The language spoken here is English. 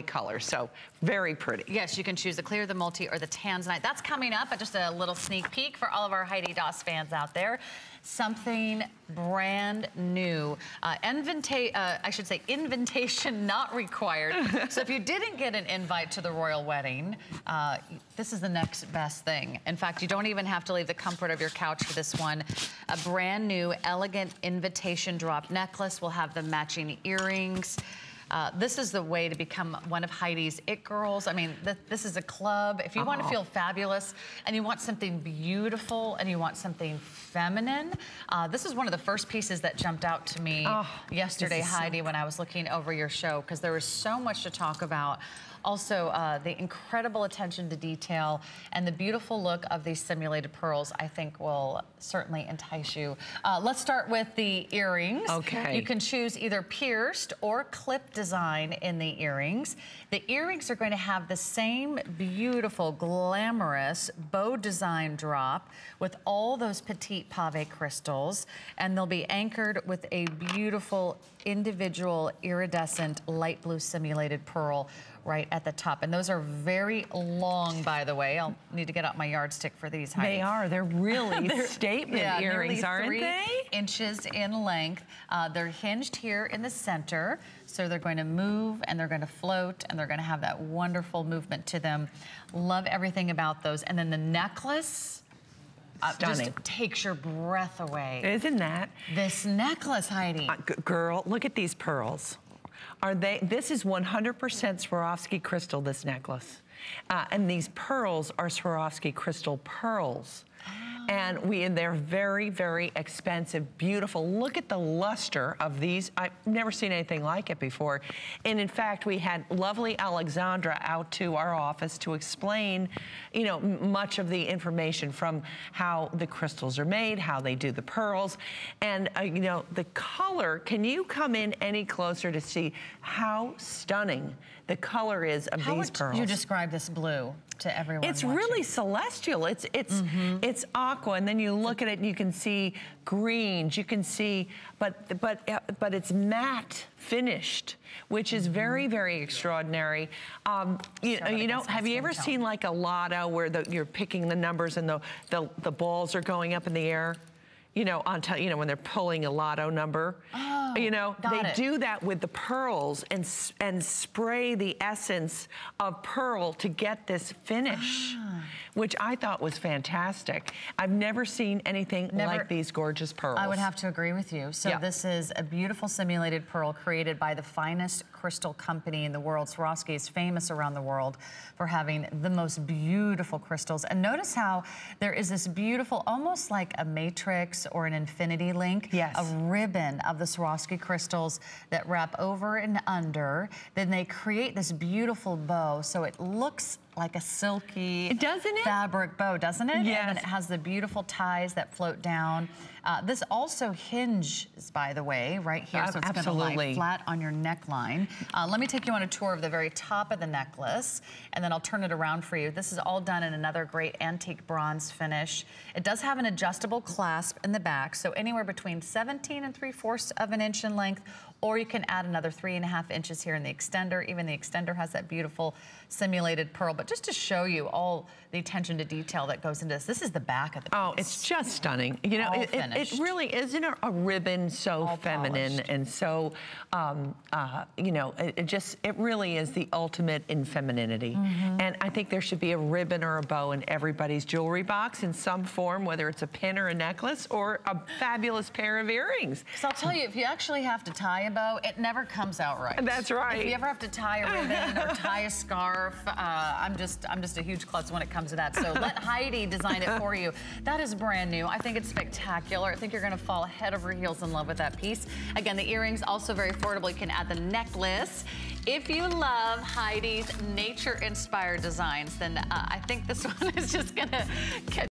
color, so very pretty. Yes, you can choose the clear, the multi, or the tanzanite. That's coming up, but just a little sneak peek for all of our Heidi Daus fans out there. Something brand new. I should say invitation not required. So if you didn't get an invite to the royal wedding, this is the next best thing. In fact, you don't even have to leave the comfort of your couch for this one. A brand new, elegant invitation drop necklace will have the matching earrings. This is the way to become one of Heidi's it girls. I mean, this is a club. If you want to feel fabulous and you want something beautiful and you want something feminine, this is one of the first pieces that jumped out to me yesterday, Heidi, when I was looking over your show, because there was so much to talk about. Also, the incredible attention to detail and the beautiful look of these simulated pearls, I think, will certainly entice you. Let's start with the earrings. Okay. You can choose either pierced or clip design in the earrings. The earrings are going to have the same beautiful, glamorous bow design drop with all those petite pave crystals, and they'll be anchored with a beautiful individual iridescent light blue simulated pearl right at the top. And those are very long, by the way. I'll need to get out my yardstick for these, Heidi. They are. They're really statement earrings, aren't they? 3 inches in length. They're hinged here in the center. So they're going to move and they're going to float and they're going to have that wonderful movement to them. Love everything about those. And then the necklace, stunning. Just takes your breath away. Isn't that? This necklace, Heidi. Girl, look at these pearls. This is 100% Swarovski crystal, this necklace. And these pearls are Swarovski crystal pearls. And they're very, very expensive, beautiful. Look at the luster of these. I've never seen anything like it before. And in fact, we had lovely Alexandra out to our office to explain, you know, much of the information from how the crystals are made, how they do the pearls. And, you know, the color, can you come in any closer to see how stunning the color is of these pearls? How would you describe this blue to everyone It's watching? really celestial. It's aqua, and then you look at it and you can see greens. You can see, but it's matte finished, which is very, very extraordinary. You know, have you ever seen like a lotto where you're picking the numbers and the balls are going up in the air? You know, when they're pulling a lotto number. You know, they do that with the pearls and spray the essence of pearl to get this finish, which I thought was fantastic. I've never seen anything like these gorgeous pearls. I would have to agree with you. So this is a beautiful simulated pearl created by the finest crystal company in the world. Swarovski is famous around the world for having the most beautiful crystals. And notice how there is this beautiful, almost like a matrix or an infinity link, a ribbon of the Swarovski crystals that wrap over and under. Then they create this beautiful bow, so it looks like a silky fabric bow, doesn't it? Yes. And then it has the beautiful ties that float down. This also hinges, by the way, right here. So it's going to lie flat on your neckline. Let me take you on a tour of the very top of the necklace, and then I'll turn it around for you. This is all done in another great antique bronze finish. It does have an adjustable clasp in the back, so anywhere between 17 3/4 of an inch in length, or you can add another 3.5 inches here in the extender. Even the extender has that beautiful simulated pearl. But just to show you all the attention to detail that goes into this, this is the back of the piece. Oh, it's just stunning. You know, it really isn't a ribbon so all feminine polished. And so, you know, it really is the ultimate in femininity. And I think there should be a ribbon or a bow in everybody's jewelry box in some form, whether it's a pin or a necklace or a fabulous pair of earrings. So I'll tell you, if you actually have to tie a bow, it never comes out right. That's right. If you ever have to tie a ribbon or tie a scarf, I'm just a huge klutz when it comes to that. So let Heidi design it for you. That is brand new. I think it's spectacular. I think you're going to fall head over heels in love with that piece. Again, the earrings also very affordable. You can add the necklace. If you love Heidi's nature-inspired designs, then I think this one is just going to catch